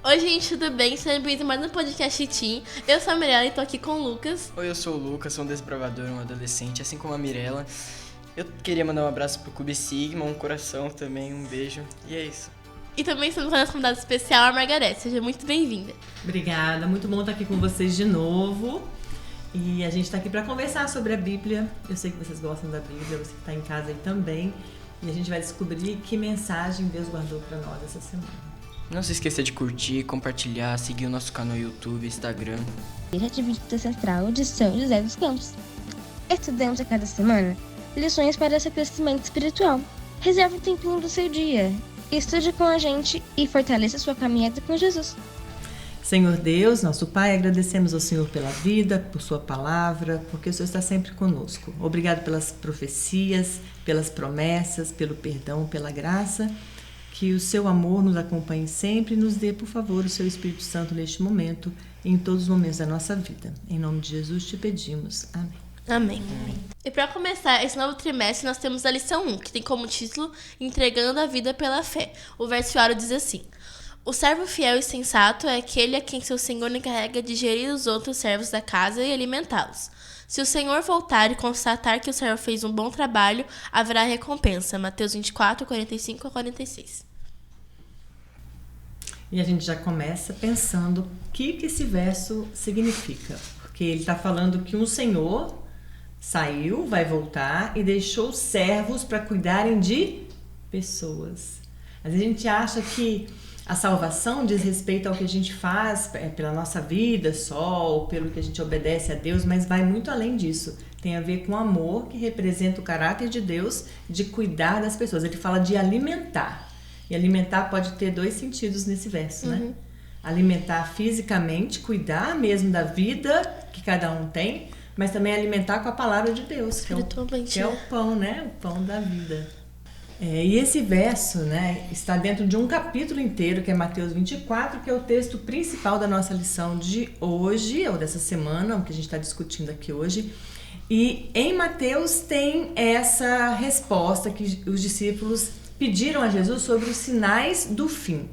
Oi, gente, tudo bem? Seja bem-vindo a mais um podcast Team. Eu sou a Mirella e tô aqui com o Lucas. Oi, eu sou o Lucas, sou um desbravador, um adolescente, assim como a Mirella. Eu queria mandar um abraço pro Clube Sigma, um coração também, um beijo, e é isso. E também estamos com a nossa convidada especial, a Margareth. Seja muito bem-vinda. Obrigada, muito bom estar aqui com vocês de novo. E a gente está aqui para conversar sobre a Bíblia. Eu sei que vocês gostam da Bíblia, você que está em casa aí também. E a gente vai descobrir que mensagem Deus guardou para nós essa semana. Não se esqueça de curtir, compartilhar, seguir o nosso canal no YouTube, Instagram. Rede Bíblica Central de São José dos Campos. Estudamos a cada semana lições para seu crescimento espiritual. Reserve um tempinho do seu dia. Estude com a gente e fortaleça sua caminhada com Jesus. Senhor Deus, nosso Pai, agradecemos ao Senhor pela vida, por sua palavra, porque o Senhor está sempre conosco. Obrigado pelas profecias, pelas promessas, pelo perdão, pela graça. Que o seu amor nos acompanhe sempre e nos dê, por favor, o seu Espírito Santo neste momento e em todos os momentos da nossa vida. Em nome de Jesus te pedimos. Amém. Amém. E para começar esse novo trimestre, nós temos a lição 1, que tem como título Entregando a Vida pela Fé. O versuário diz assim: O servo fiel e sensato é aquele a quem seu senhor encarrega de gerir os outros servos da casa e alimentá-los. Se o senhor voltar e constatar que o servo fez um bom trabalho, haverá recompensa. Mateus 24, 45 a 46. E a gente já começa pensando o que esse verso significa. Porque ele está falando que um senhor saiu, vai voltar e deixou servos para cuidarem de pessoas. Às vezes a gente acha que a salvação diz respeito ao que a gente faz pela nossa vida só, ou pelo que a gente obedece a Deus, mas vai muito além disso. Tem a ver com o amor que representa o caráter de Deus de cuidar das pessoas. Ele fala de alimentar. E alimentar pode ter dois sentidos nesse verso, né? Alimentar fisicamente, cuidar mesmo da vida que cada um tem, mas também alimentar com a palavra de Deus, que é o pão, né? O pão da vida. E esse verso, né, está dentro de um capítulo inteiro, que é Mateus 24, que é o texto principal da nossa lição de hoje, ou dessa semana, o que a gente está discutindo aqui hoje. E em Mateus tem essa resposta que os discípulos pediram a Jesus sobre os sinais do fim.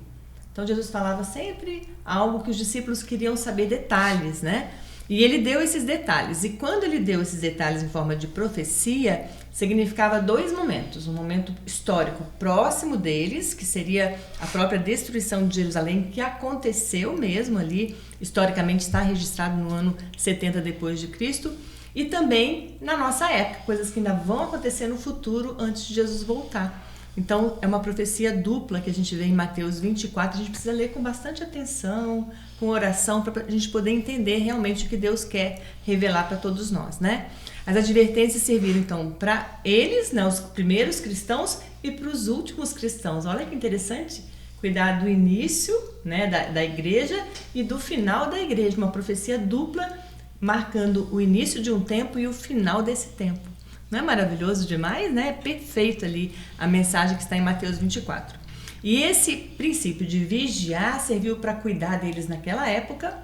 Então Jesus falava sempre algo que os discípulos queriam saber detalhes, né? E ele deu esses detalhes. E quando ele deu esses detalhes em forma de profecia, significava dois momentos. Um momento histórico próximo deles, que seria a própria destruição de Jerusalém, que aconteceu mesmo ali, historicamente está registrado no ano 70 depois de Cristo, e também na nossa época, coisas que ainda vão acontecer no futuro antes de Jesus voltar. Então, é uma profecia dupla que a gente vê em Mateus 24. A gente precisa ler com bastante atenção, com oração, para a gente poder entender realmente o que Deus quer revelar para todos nós, né? As advertências serviram, então, para eles, né, os primeiros cristãos, e para os últimos cristãos. Olha que interessante, cuidar do início, né, da igreja e do final da igreja. Uma profecia dupla, marcando o início de um tempo e o final desse tempo. Não é maravilhoso demais, né? É perfeito ali a mensagem que está em Mateus 24. E esse princípio de vigiar serviu para cuidar deles naquela época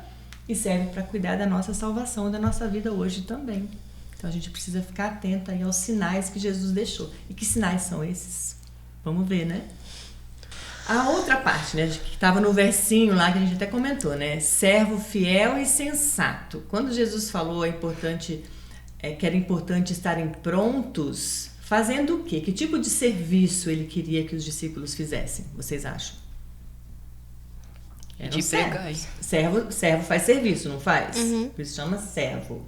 e serve para cuidar da nossa salvação, da nossa vida hoje também. Então a gente precisa ficar atento aí aos sinais que Jesus deixou. E que sinais são esses? Vamos ver, né? A outra parte, né, que estava no versinho lá que a gente até comentou, né? Servo fiel e sensato. Quando Jesus falou que era importante estarem prontos, fazendo o quê? Que tipo de serviço ele queria que os discípulos fizessem, vocês acham? De pregar. Servo faz serviço, não faz? Por isso chama servo.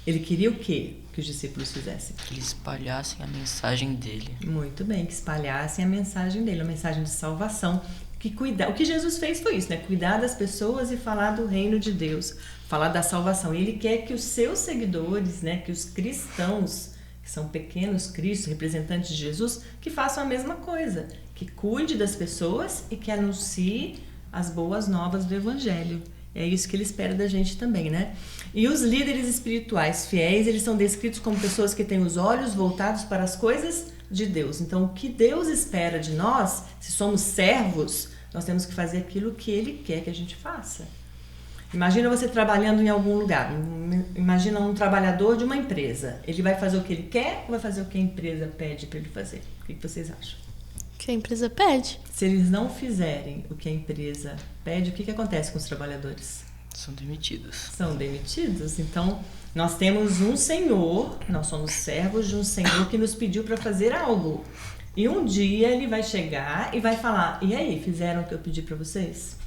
Ele queria o quê que os discípulos fizessem? Que eles espalhassem a mensagem dele. Muito bem, que espalhassem a mensagem dele, a mensagem de salvação. O que Jesus fez foi isso, né? Cuidar das pessoas e falar do reino de Deus, falar da salvação. E ele quer que os seus seguidores, né, que os cristãos, que são pequenos cristos, representantes de Jesus, que façam a mesma coisa, que cuide das pessoas e que anuncie as boas novas do evangelho. É isso que ele espera da gente também, né? E os líderes espirituais fiéis, eles são descritos como pessoas que têm os olhos voltados para as coisas de Deus. Então, o que Deus espera de nós, se somos servos, nós temos que fazer aquilo que Ele quer que a gente faça. Imagina você trabalhando em algum lugar. Imagina um trabalhador de uma empresa. Ele vai fazer o que ele quer ou vai fazer o que a empresa pede para ele fazer? O que vocês acham? O que Que a empresa pede. Se eles não fizerem o que a empresa pede, o que acontece com os trabalhadores? São demitidos. São demitidos. Então, nós temos um senhor, nós somos servos de um senhor que nos pediu para fazer algo. E um dia ele vai chegar e vai falar: e aí, fizeram o que eu pedi para vocês?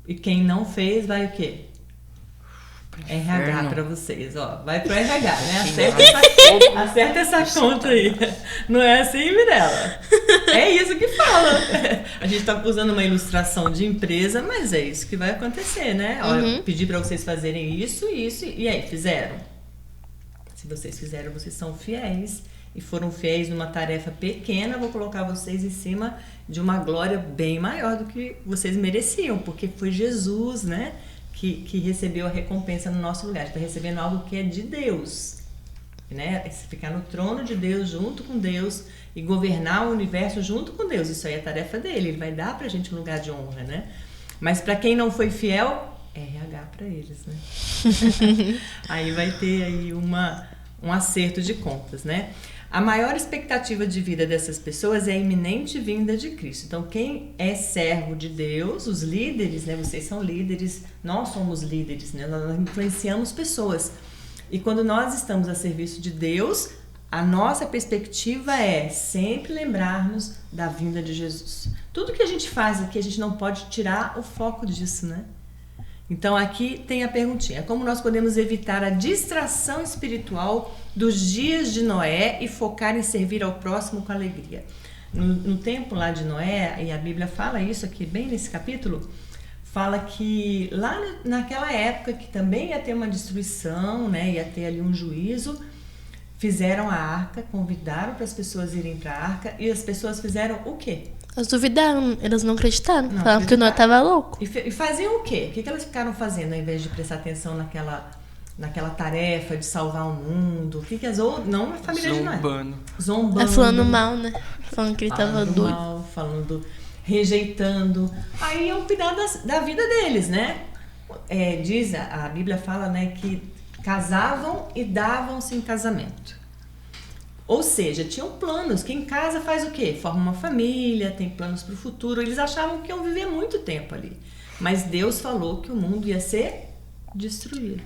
E quem não fez vai o quê? RH para vocês, ó. Vai pro RH, né? Acerta essa conta aí. Não é assim, Mirella? É isso que fala. A gente tá usando uma ilustração de empresa, mas é isso que vai acontecer, né? Olha, pedir para vocês fazerem isso, e aí, fizeram? Se vocês fizeram, vocês são fiéis. E foram fiéis numa tarefa pequena, vou colocar vocês em cima de uma glória bem maior do que vocês mereciam, porque foi Jesus, né? Que recebeu a recompensa no nosso lugar. Está recebendo algo que é de Deus, né? Ficar no trono de Deus, junto com Deus, e governar o universo junto com Deus. Isso aí é tarefa dele. Ele vai dar pra gente um lugar de honra, né? Mas para quem não foi fiel, é RH para eles, né? Aí vai ter aí um acerto de contas, né? A maior expectativa de vida dessas pessoas é a iminente vinda de Cristo. Então, quem é servo de Deus, os líderes, né? Vocês são líderes, nós somos líderes, né? Nós influenciamos pessoas. E quando nós estamos a serviço de Deus, a nossa perspectiva é sempre lembrarmos da vinda de Jesus. Tudo que a gente faz aqui, a gente não pode tirar o foco disso, né? Então aqui tem a perguntinha: como nós podemos evitar a distração espiritual dos dias de Noé e focar em servir ao próximo com alegria? No tempo lá de Noé, e a Bíblia fala isso aqui bem nesse capítulo, fala que lá naquela época que também ia ter uma destruição, né, ia ter ali um juízo, fizeram a arca, convidaram para as pessoas irem para a arca, e as pessoas fizeram o quê? Elas duvidaram, elas não acreditaram. Falaram que o Noé estava louco. E faziam o quê? O que elas ficaram fazendo ao invés de prestar atenção naquela tarefa de salvar o mundo? O que as outras... Não a família de Noé. Zombando. Falando mal, né? Falando que ele estava doido. Mal, rejeitando. Aí iam cuidar da vida deles, né? Diz, a Bíblia fala, né, que casavam e davam-se em casamento. Ou seja, tinham planos. Quem casa faz o quê? Forma uma família, tem planos para o futuro. Eles achavam que iam viver muito tempo ali. Mas Deus falou que o mundo ia ser destruído.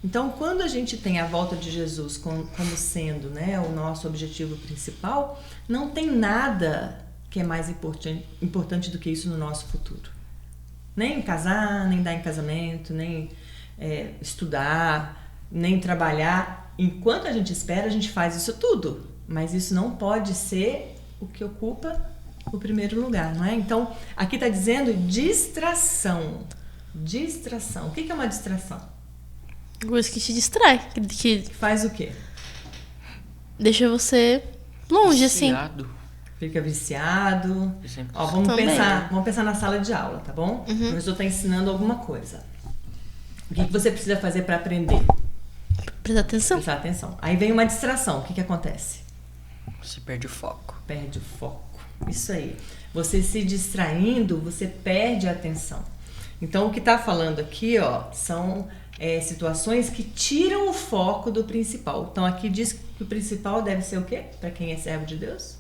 Então, quando a gente tem a volta de Jesus como sendo, né, o nosso objetivo principal, não tem nada que é mais importante do que isso no nosso futuro. Nem casar, nem dar em casamento, nem estudar, nem trabalhar. Enquanto a gente espera, a gente faz isso tudo, mas isso não pode ser o que ocupa o primeiro lugar, não é? Então, aqui está dizendo distração. Distração. O que é uma distração? Coisa que te distrai. Que faz o quê? Deixa você longe, viciado. Assim. Fica viciado. Ó, vamos pensar na sala de aula, tá bom? O professor está ensinando alguma coisa. O que você precisa fazer para aprender? Prestar atenção. Prestar atenção. Aí vem uma distração. O que acontece? Você perde o foco. Perde o foco. Isso aí. Você se distraindo, você perde a atenção. Então, o que está falando aqui, ó, são situações que tiram o foco do principal. Então, aqui diz que o principal deve ser o quê? Para quem é servo de Deus?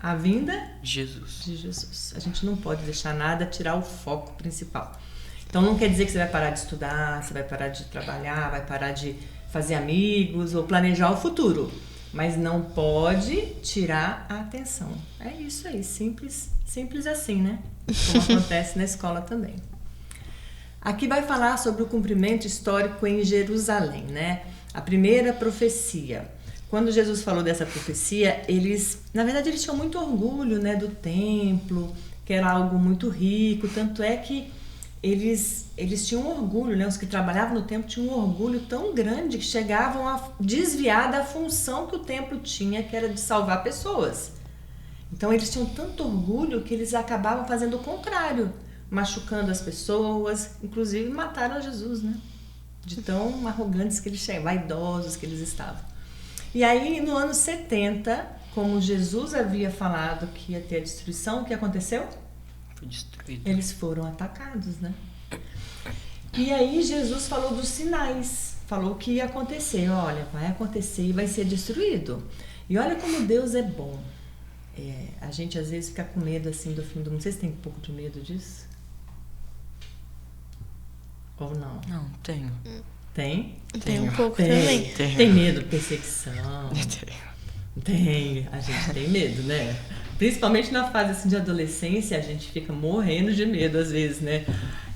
A vinda de Jesus. A gente não pode deixar nada tirar o foco principal. Então, não quer dizer que você vai parar de estudar, você vai parar de trabalhar, vai parar de fazer amigos ou planejar o futuro. Mas não pode tirar a atenção. É isso aí, simples assim, né? Como acontece na escola também. Aqui vai falar sobre o cumprimento histórico em Jerusalém, né? A primeira profecia. Quando Jesus falou dessa profecia, na verdade, eles tinham muito orgulho, né, do templo, que era algo muito rico, tanto é que eles tinham orgulho, né? Os que trabalhavam no templo tinham um orgulho tão grande que chegavam a desviar da função que o templo tinha, que era de salvar pessoas. Então eles tinham tanto orgulho que eles acabavam fazendo o contrário, machucando as pessoas, inclusive mataram Jesus, né? De tão arrogantes que eles chegavam, vaidosos que eles estavam. E aí no ano 70, como Jesus havia falado que ia ter a destruição, o que aconteceu? Foi destruído. Eles foram atacados, né? E aí Jesus falou dos sinais, falou que ia acontecer, olha, vai acontecer e vai ser destruído. E olha como Deus é bom. a gente às vezes fica com medo assim do fim do mundo. Vocês têm um pouco de medo disso? Ou não? Não, tenho. Tem? Tem um pouco Tem. também. Tem medo de perseguição? Tenho. Tem. A gente tem medo, né? Principalmente na fase assim, de adolescência, a gente fica morrendo de medo às vezes, né?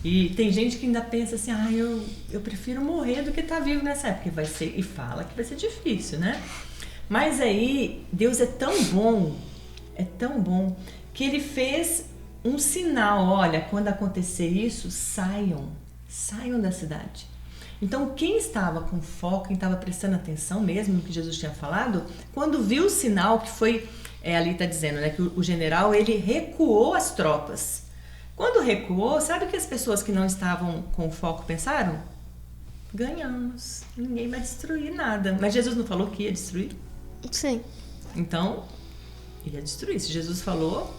E tem gente que ainda pensa assim, eu prefiro morrer do que estar vivo nessa época. E fala que vai ser difícil, né? Mas aí, Deus é tão bom, que Ele fez um sinal. Olha, quando acontecer isso, saiam da cidade. Então, quem estava com foco, quem estava prestando atenção mesmo no que Jesus tinha falado, quando viu o sinal que foi, ali está dizendo, né, que o general, ele recuou as tropas. Quando recuou, sabe o que as pessoas que não estavam com foco pensaram? Ganhamos, ninguém vai destruir nada. Mas Jesus não falou que ia destruir? Sim, Então, ia destruir. Se Jesus falou,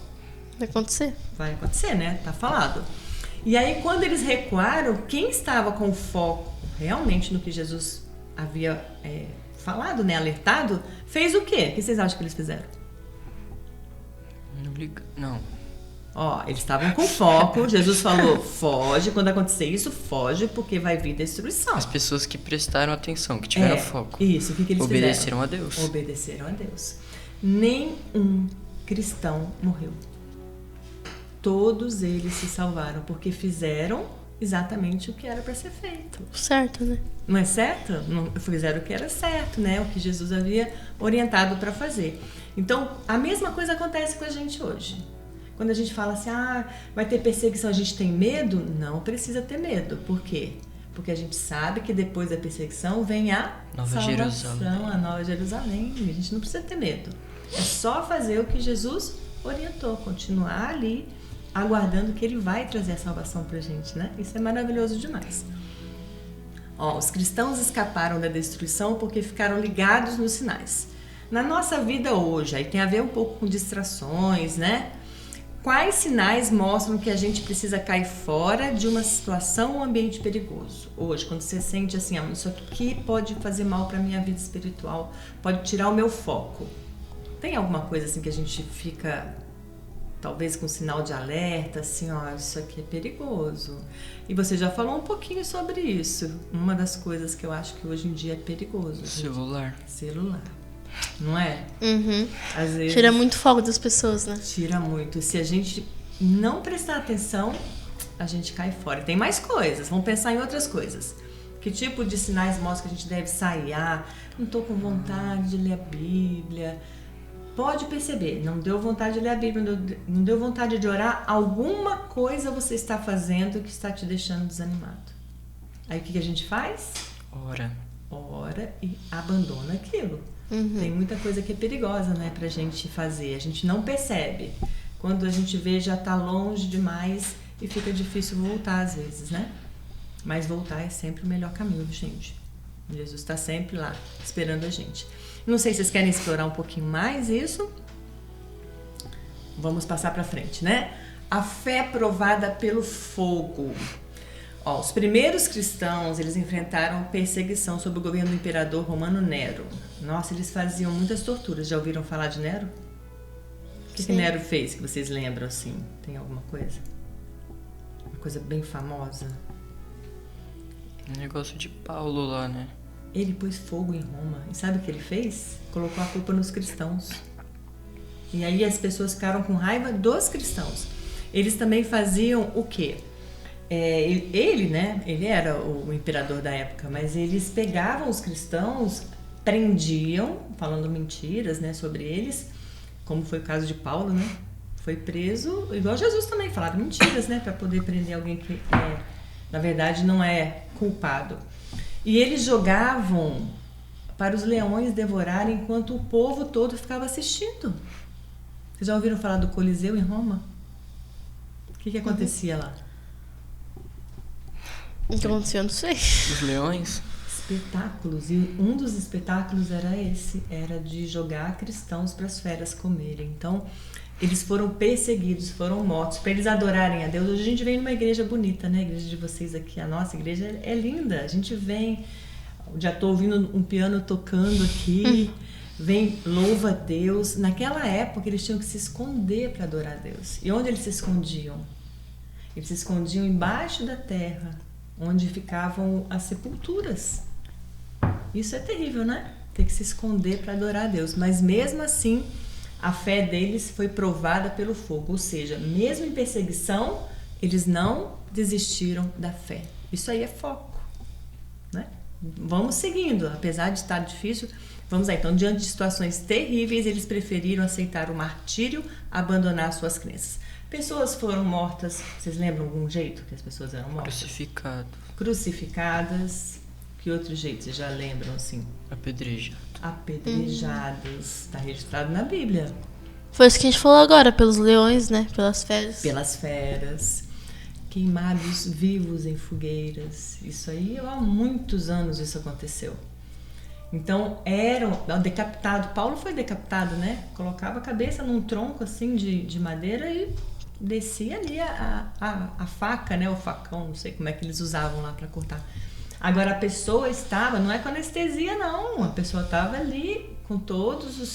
vai acontecer. vai acontecer, né? Tá falado. E aí, quando eles recuaram, quem estava com foco realmente no que Jesus havia falado, né? Alertado, fez o quê? O que vocês acham que eles fizeram? Não. Ó, eles estavam com foco. Jesus falou, foge. Quando acontecer isso, foge, porque vai vir destruição. As pessoas que prestaram atenção, que tiveram foco. Isso, o que eles obedeceram fizeram? a Deus. Obedeceram a Deus. Nenhum cristão morreu. Todos eles se salvaram, porque fizeram exatamente o que era para ser feito. Certo, né? Não é certo? Não, fizeram o que era certo, né? O que Jesus havia orientado para fazer. Então, a mesma coisa acontece com a gente hoje. Quando a gente fala assim, vai ter perseguição, a gente tem medo? Não precisa ter medo. Por quê? Porque a gente sabe que depois da perseguição vem a Nova salvação, Jerusalém. a Nova Jerusalém. A gente não precisa ter medo. É só fazer o que Jesus orientou, continuar ali, aguardando que Ele vai trazer a salvação pra gente, né? Isso é maravilhoso demais. Ó, os cristãos escaparam da destruição porque ficaram ligados nos sinais. Na nossa vida hoje, aí tem a ver um pouco com distrações, né? Quais sinais mostram que a gente precisa cair fora de uma situação ou ambiente perigoso? Hoje, quando você sente assim, isso aqui pode fazer mal para minha vida espiritual, pode tirar o meu foco. Tem alguma coisa assim que a gente fica, talvez com sinal de alerta, assim, isso aqui é perigoso. E você já falou um pouquinho sobre isso. Uma das coisas que eu acho que hoje em dia é perigoso. Celular. Celular. Não é? Uhum. Às vezes Tira muito foco das pessoas, né? tira muito. Se a gente não prestar atenção, a gente cai fora. E tem mais coisas. Vamos pensar em outras coisas. Que tipo de sinais mostram que a gente deve sair? Não estou com vontade de ler a Bíblia. Pode perceber, não deu vontade de ler a Bíblia, não deu vontade de orar. Alguma coisa você está fazendo que está te deixando desanimado. Aí o que a gente faz? Ora e abandona aquilo. Tem muita coisa que é perigosa, né, pra gente fazer. A gente não percebe. Quando a gente vê, já tá longe demais e fica difícil voltar às vezes, né? Mas voltar é sempre o melhor caminho, gente. Jesus está sempre lá, esperando a gente. Não sei se vocês querem explorar um pouquinho mais isso. Vamos passar pra frente, né? A fé provada pelo fogo. Os primeiros cristãos, eles enfrentaram perseguição sob o governo do imperador romano Nero. Nossa, eles faziam muitas torturas. Já ouviram falar de Nero? O que Nero fez, que vocês lembram, assim? Tem alguma coisa? Uma coisa bem famosa? Um negócio de Paulo lá, né? Ele pôs fogo em Roma. E sabe o que ele fez? Colocou a culpa nos cristãos. E aí as pessoas ficaram com raiva dos cristãos. Eles também faziam o quê? Ele, né? Ele era o imperador da época, mas eles pegavam os cristãos, prendiam, falando mentiras, né, sobre eles, como foi o caso de Paulo, né? Foi preso, igual Jesus também, falaram mentiras, né, para poder prender alguém que, na verdade, não é culpado. E eles jogavam para os leões devorarem enquanto o povo todo ficava assistindo. Vocês já ouviram falar do Coliseu em Roma? O que acontecia lá? Então, eu não sei. Os leões? Espetáculos. E um dos espetáculos era esse. Era de jogar cristãos para as feras comerem. Então, eles foram perseguidos, foram mortos, para eles adorarem a Deus. Hoje a gente vem numa igreja bonita, né? A igreja de vocês aqui, a nossa igreja é linda. A gente vem... Já estou ouvindo um piano tocando aqui, vem, louva a Deus. Naquela época eles tinham que se esconder para adorar a Deus. E onde eles se escondiam? Eles se escondiam embaixo da terra, onde ficavam as sepulturas. Isso é terrível, né? Ter que se esconder para adorar a Deus. Mas mesmo assim, a fé deles foi provada pelo fogo. Ou seja, mesmo em perseguição, eles não desistiram da fé. Isso aí é foco, né? Vamos seguindo, apesar de estar difícil. Vamos lá, então, diante de situações terríveis, eles preferiram aceitar o martírio, abandonar suas crenças. Pessoas foram mortas, vocês lembram algum jeito que as pessoas eram mortas? Crucificadas. Que outro jeito vocês já lembram, assim? Apedrejados. Está registrado na Bíblia. Foi isso que a gente falou agora, pelos leões, né? Pelas feras. Pelas feras. Queimados vivos em fogueiras. Isso aí, há muitos anos isso aconteceu. Então, decapitado. Paulo foi decapitado, né? Colocava a cabeça num tronco, assim, de madeira e descia ali a faca, né? O facão, não sei como é que eles usavam lá para cortar. Agora, a pessoa estava, não é com anestesia, não. A pessoa estava ali com todos as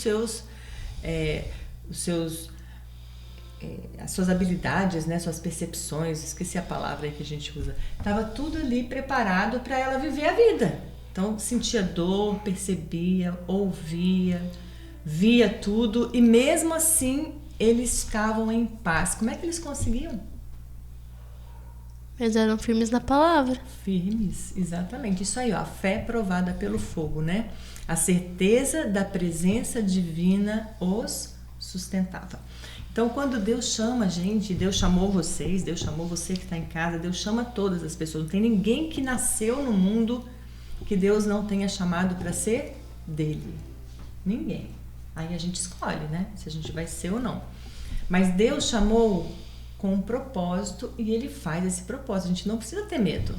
suas habilidades, né? Suas percepções, esqueci a palavra aí que a gente usa. Estava tudo ali preparado para ela viver a vida. Então, sentia dor, percebia, ouvia, via tudo e mesmo assim eles ficavam em paz. Como é que eles conseguiam? Eles eram firmes na palavra. Firmes, exatamente. Isso aí, ó, a fé provada pelo fogo, né? A certeza da presença divina os sustentava. Então, quando Deus chama a gente, Deus chamou vocês, Deus chamou você que está em casa, Deus chama todas as pessoas. Não tem ninguém que nasceu no mundo que Deus não tenha chamado para ser dele. Ninguém. Aí a gente escolhe, né? Se a gente vai ser ou não. Mas Deus chamou com um propósito e ele faz esse propósito. A gente não precisa ter medo.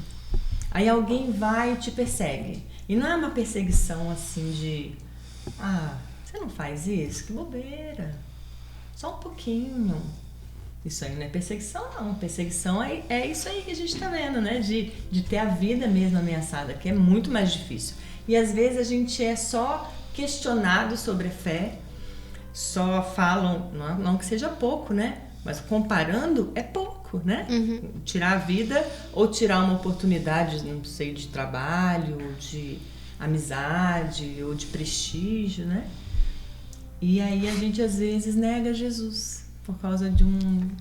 Aí alguém vai e te persegue. E não é uma perseguição assim de... você não faz isso? Que bobeira. Só um pouquinho. Isso aí não é perseguição, não. Perseguição é isso aí que a gente está vendo, né? De ter a vida mesmo ameaçada, que é muito mais difícil. E às vezes a gente é só questionado sobre a fé, só falam, não que seja pouco, né? Mas comparando, é pouco, né? Uhum. Tirar a vida ou tirar uma oportunidade, não sei, de trabalho, de amizade ou de prestígio, né? E aí a gente às vezes nega Jesus por causa de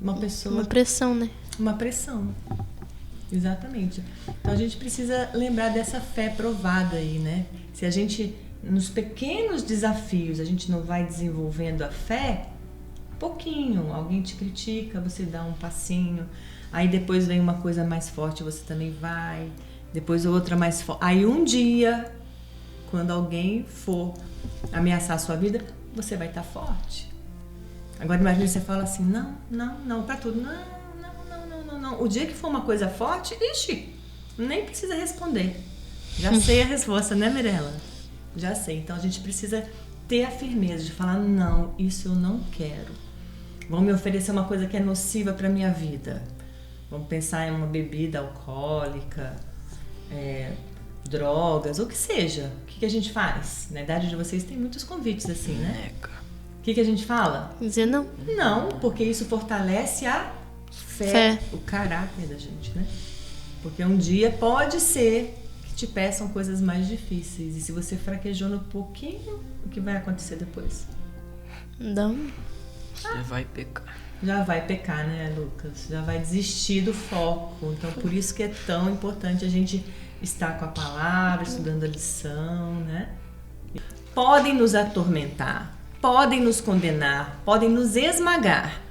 uma pessoa... Uma pressão, né? Uma pressão. Exatamente. Então a gente precisa lembrar dessa fé provada aí, né? Se a gente, nos pequenos desafios, a gente não vai desenvolvendo a fé... pouquinho, alguém te critica, você dá um passinho, aí depois vem uma coisa mais forte, você também vai, depois outra mais forte. Aí um dia, quando alguém for ameaçar a sua vida, você vai estar forte. Agora imagina você fala assim, não, pra tudo, não. O dia que for uma coisa forte, ixi, nem precisa responder. Já sei a resposta, né, Mirella? Já sei. Então a gente precisa ter a firmeza de falar, não, isso eu não quero. Vão me oferecer uma coisa que é nociva para minha vida. Vamos pensar em uma bebida alcoólica, drogas, ou o que seja. O que a gente faz? Na idade de vocês tem muitos convites assim, né? O que a gente fala? Dizer não. Não, porque isso fortalece a fé, o caráter da gente, né? Porque um dia pode ser que te peçam coisas mais difíceis. E se você fraquejou no pouquinho, o que vai acontecer depois? Não. Você vai pecar. Já vai pecar, né, Lucas? Já vai desistir do foco. Então, por isso que é tão importante a gente estar com a palavra, estudando a lição, né? Podem nos atormentar, podem nos condenar, podem nos esmagar.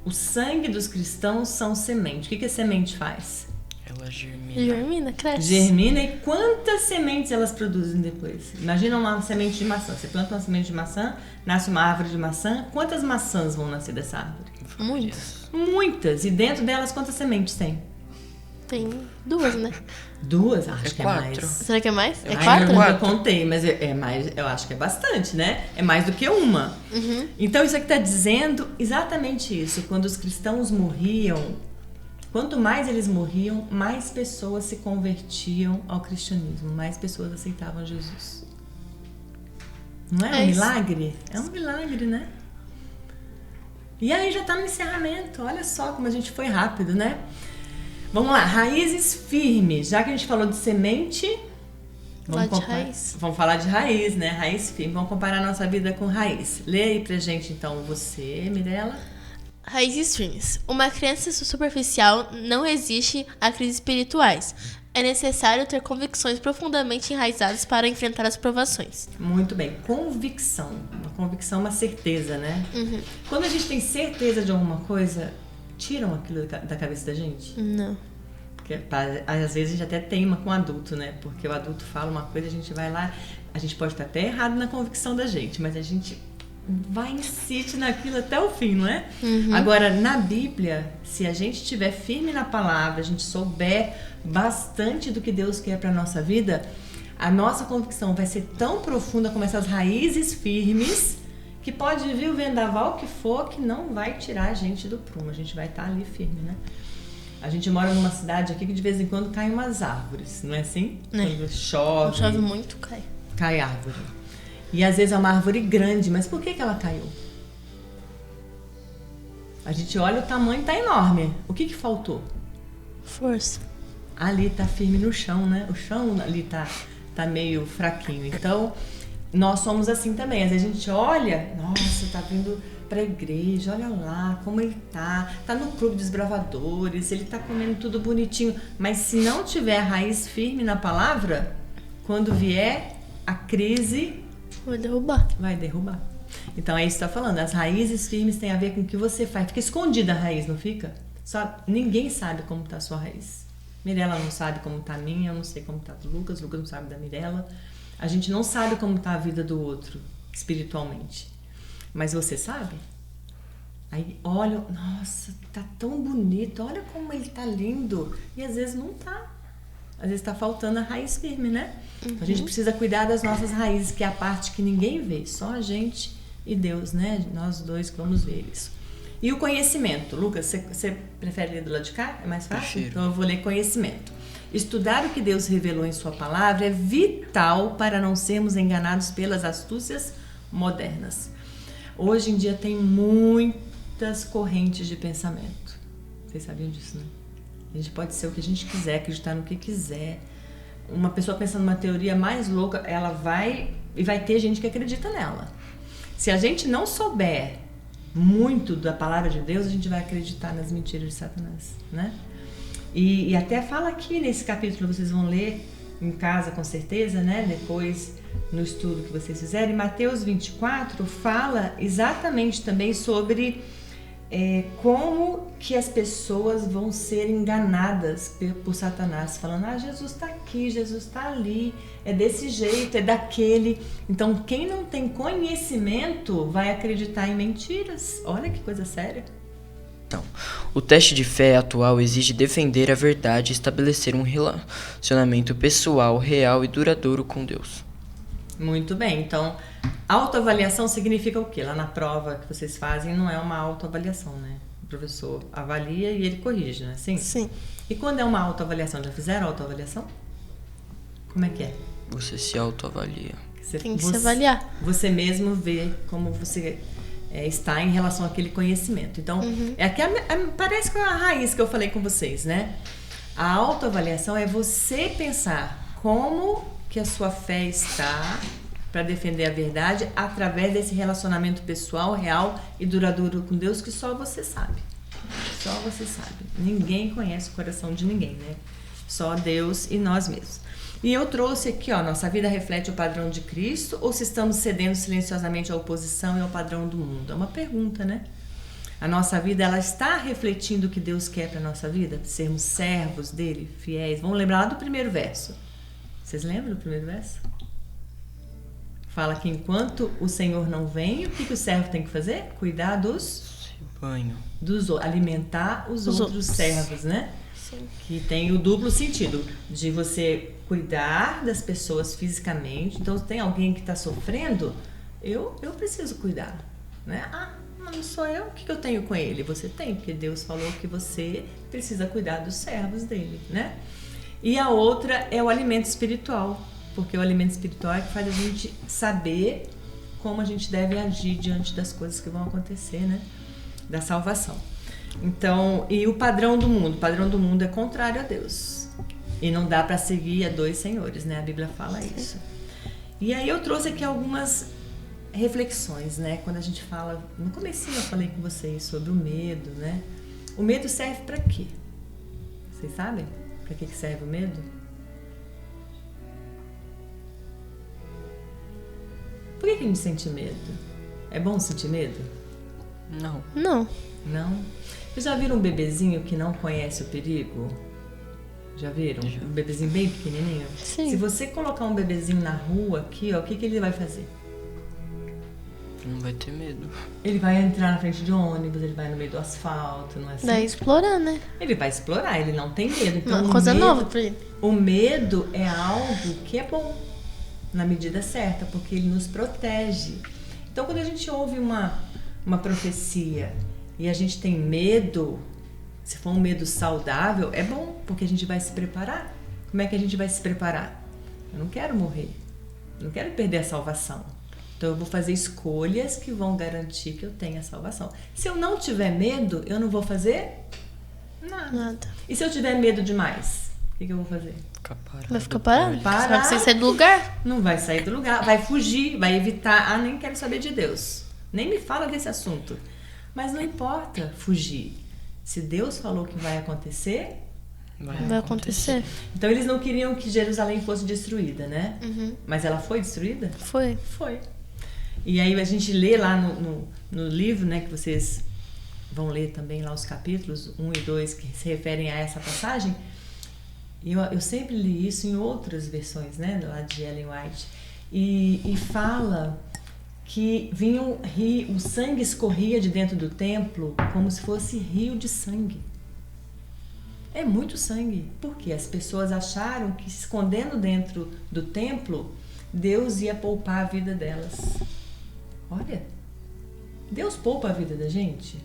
O sangue dos cristãos são semente. O que a semente faz? Ela germina. Germina, cresce. Germina, e quantas sementes elas produzem depois? Imagina uma semente de maçã. Você planta uma semente de maçã, nasce uma árvore de maçã. Quantas maçãs vão nascer dessa árvore? Muitas. Muitas. E dentro delas, quantas sementes tem? Tem 2, né? 2? Acho que 4. é mais. Será que é mais? É Ai, 4? Eu contei, mas é mais, eu acho que é bastante, né? É mais do que uma. Uhum. Então, isso aqui está dizendo exatamente isso. Quando os cristãos morriam, quanto mais eles morriam, mais pessoas se convertiam ao cristianismo, mais pessoas aceitavam Jesus. Não é um É isso. milagre? É um milagre, né? E aí já tá no encerramento. Olha só como a gente foi rápido, né? Vamos lá, raízes firmes. Já que a gente falou de semente, vamos falar de raiz, né? Raiz firme. Vamos comparar a nossa vida com raiz. Lê aí pra gente, então, você, Mirella. Raízes firmes. Uma crença superficial não resiste a crises espirituais. É necessário ter convicções profundamente enraizadas para enfrentar as provações. Muito bem. Convicção. Uma convicção, uma certeza, né? Uhum. Quando a gente tem certeza de alguma coisa, tiram aquilo da cabeça da gente? Não. Porque às vezes a gente até teima com o adulto, né? Porque o adulto fala uma coisa, a gente vai lá, a gente pode estar até errado na convicção da gente, mas a gente vai insiste naquilo até o fim, não é? Uhum. Agora, na Bíblia, se a gente estiver firme na palavra, a gente souber bastante do que Deus quer para nossa vida, a nossa convicção vai ser tão profunda como essas raízes firmes que pode vir o vendaval que for, que não vai tirar a gente do prumo. A gente vai estar ali firme, né? A gente mora numa cidade aqui que de vez em quando caem umas árvores, não é assim? Quando chove. Chove muito, cai. Cai árvore. E às vezes é uma árvore grande, mas por que ela caiu? A gente olha, o tamanho tá enorme. O que faltou? Força. Ali tá firme no chão, né? O chão ali tá meio fraquinho. Então, nós somos assim também. Às vezes a gente olha, nossa, tá vindo pra igreja, olha lá como ele tá no clube dos bravadores, ele tá comendo tudo bonitinho. Mas se não tiver a raiz firme na palavra, quando vier a crise, vai derrubar. Então é isso que tá falando. As raízes firmes têm a ver com o que você faz. Fica escondida a raiz, não fica? Ninguém sabe como tá a sua raiz. Mirella não sabe como tá a minha, eu não sei como tá a do Lucas não sabe da Mirella. A gente não sabe como tá a vida do outro espiritualmente. Mas você sabe? Aí olha, nossa, tá tão bonito, olha como ele tá lindo. E às vezes não tá. Às vezes tá faltando a raiz firme, né? Então a gente precisa cuidar das nossas raízes, que é a parte que ninguém vê, só a gente e Deus, né? Nós dois que vamos ver isso. E o conhecimento. Lucas, você prefere ler do lado de cá? É mais fácil? Prefiro. Então eu vou ler conhecimento. Estudar o que Deus revelou em sua palavra é vital para não sermos enganados pelas astúcias modernas. Hoje em dia tem muitas correntes de pensamento. Vocês sabiam disso, né? A gente pode ser o que a gente quiser, acreditar no que quiser. Uma pessoa pensando numa teoria mais louca, ela vai ter gente que acredita nela. Se a gente não souber muito da palavra de Deus, a gente vai acreditar nas mentiras de Satanás, né? E até fala aqui nesse capítulo, vocês vão ler em casa com certeza, né? Depois no estudo que vocês fizerem, Mateus 24 fala exatamente também sobre como que as pessoas vão ser enganadas por Satanás, falando, Jesus está aqui, Jesus está ali, é desse jeito, é daquele. Então quem não tem conhecimento vai acreditar em mentiras. Olha que coisa séria. Então, o teste de fé atual exige defender a verdade e estabelecer um relacionamento pessoal, real e duradouro com Deus. Muito bem, então autoavaliação significa o quê? Lá na prova que vocês fazem não é uma autoavaliação, né? O professor avalia e ele corrige, não é assim? Sim. E quando é uma autoavaliação, já fizeram autoavaliação? Como é que é? Você se autoavalia. Tem que se avaliar. Você mesmo vê como você está em relação àquele conhecimento. Então, parece com a raiz que eu falei com vocês, né? A autoavaliação é você pensar como que a sua fé está para defender a verdade através desse relacionamento pessoal, real e duradouro com Deus que só você sabe. Só você sabe. Ninguém conhece o coração de ninguém, né? Só Deus e nós mesmos. E eu trouxe aqui, nossa vida reflete o padrão de Cristo ou se estamos cedendo silenciosamente à oposição e ao padrão do mundo? É uma pergunta, né? A nossa vida, ela está refletindo o que Deus quer para a nossa vida? Sermos servos dele, fiéis. Vamos lembrar lá do primeiro verso. Vocês lembram do primeiro verso? Fala que enquanto o Senhor não vem, o que o servo tem que fazer? Cuidar dos Banho. Alimentar os outros servos, né? Sim. Que tem o duplo sentido de você cuidar das pessoas fisicamente. Então, se tem alguém que está sofrendo, eu preciso cuidar, né? Não sou eu, o que eu tenho com ele? Você tem, porque Deus falou que você precisa cuidar dos servos dele, né? E a outra é o alimento espiritual, porque o alimento espiritual é que faz a gente saber como a gente deve agir diante das coisas que vão acontecer, né? Da salvação. Então, e o padrão do mundo? O padrão do mundo é contrário a Deus. E não dá para seguir a dois senhores, né? A Bíblia fala isso. E aí eu trouxe aqui algumas reflexões, né? Quando a gente fala, no comecinho eu falei com vocês sobre o medo, né? O medo serve para quê? Vocês sabem para que serve o medo? Por que a gente sente medo? É bom sentir medo? Não. Não. Não? Vocês já viram um bebezinho que não conhece o perigo? Já viram? Já. Um bebezinho bem pequenininho? Sim. Se você colocar um bebezinho na rua aqui, ó, o que ele vai fazer? Não vai ter medo. Ele vai entrar na frente de ônibus, ele vai no meio do asfalto, não é assim? Daí explorar, né? Ele vai explorar, ele não tem medo. Então, Uma coisa nova pra ele. O medo é algo que é bom, na medida certa, porque ele nos protege. Então, quando a gente ouve uma profecia e a gente tem medo, se for um medo saudável, é bom, porque a gente vai se preparar. Como é que a gente vai se preparar? Eu não quero morrer, eu não quero perder a salvação. Então eu vou fazer escolhas que vão garantir que eu tenha a salvação. Se eu não tiver medo, eu não vou fazer nada. E se eu tiver medo demais, o que eu vou fazer? Ficar parado. Vai ficar parado. Parar. Você vai sair do lugar. Não vai sair do lugar, vai fugir, vai evitar. Ah, nem quero saber de Deus. Nem me fala desse assunto. Mas não importa fugir. Se Deus falou que vai acontecer, Vai acontecer. Então eles não queriam que Jerusalém fosse destruída, né? Uhum. Mas ela foi destruída? Foi. Foi. E aí a gente lê lá no livro, né, que vocês vão ler também lá os capítulos 1 e 2 que se referem a essa passagem. E eu sempre li isso em outras versões, né, lá de Ellen White. E fala que o sangue escorria de dentro do templo como se fosse rio de sangue. É muito sangue, porque as pessoas acharam que se escondendo dentro do templo, Deus ia poupar a vida delas. Olha, Deus poupa a vida da gente?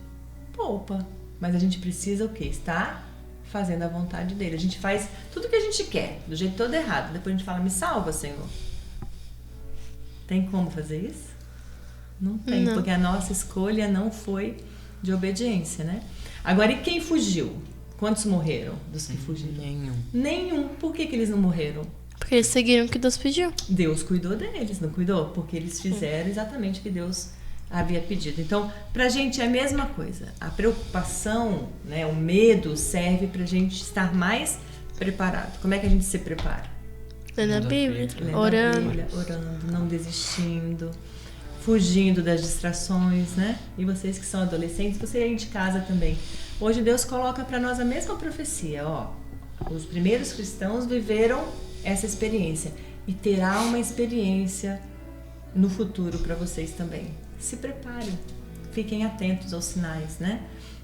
Poupa, mas a gente precisa o quê? Estar fazendo a vontade dele. A gente faz tudo o que a gente quer, do jeito todo errado. Depois a gente fala, me salva, Senhor. Tem como fazer isso? Não tem, Não. porque a nossa escolha não foi de obediência, né? Agora, e quem fugiu? Quantos morreram dos que fugiram? Nenhum. Por que eles não morreram? Porque eles seguiram o que Deus pediu. Deus cuidou deles, não cuidou? Porque eles fizeram exatamente o que Deus havia pedido. Então, pra gente é a mesma coisa. A preocupação, né, o medo serve pra gente estar mais preparado. Como é que a gente se prepara? Lendo a Bíblia, Lendo a orando. Bíblia, orando, não desistindo, fugindo das distrações, né? E vocês que são adolescentes, você aí de casa também. Hoje Deus coloca para nós a mesma profecia, ó. Os primeiros cristãos viveram essa experiência e terá uma experiência no futuro para vocês também. Se preparem, fiquem atentos aos sinais, né?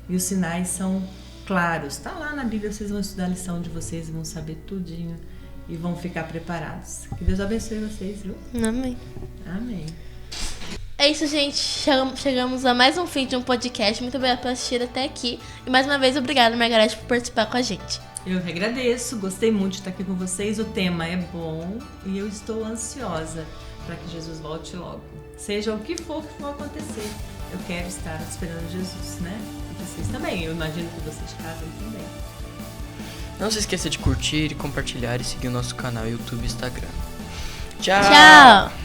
E os sinais são claros. Tá lá na Bíblia, vocês vão estudar a lição de vocês, vão saber tudinho e vão ficar preparados. Que Deus abençoe vocês, viu? Amém. Amém. É isso, gente. Chegamos a mais um fim de um podcast. Muito obrigada por assistir até aqui. E mais uma vez, obrigada, Margareth, por participar com a gente. Eu que agradeço, gostei muito de estar aqui com vocês. O tema é bom e eu estou ansiosa para que Jesus volte logo. Seja o que for acontecer, eu quero estar esperando Jesus, né? E vocês também, eu imagino que vocês de casa também. Não se esqueça de curtir, compartilhar e seguir o nosso canal YouTube e Instagram. Tchau! Tchau!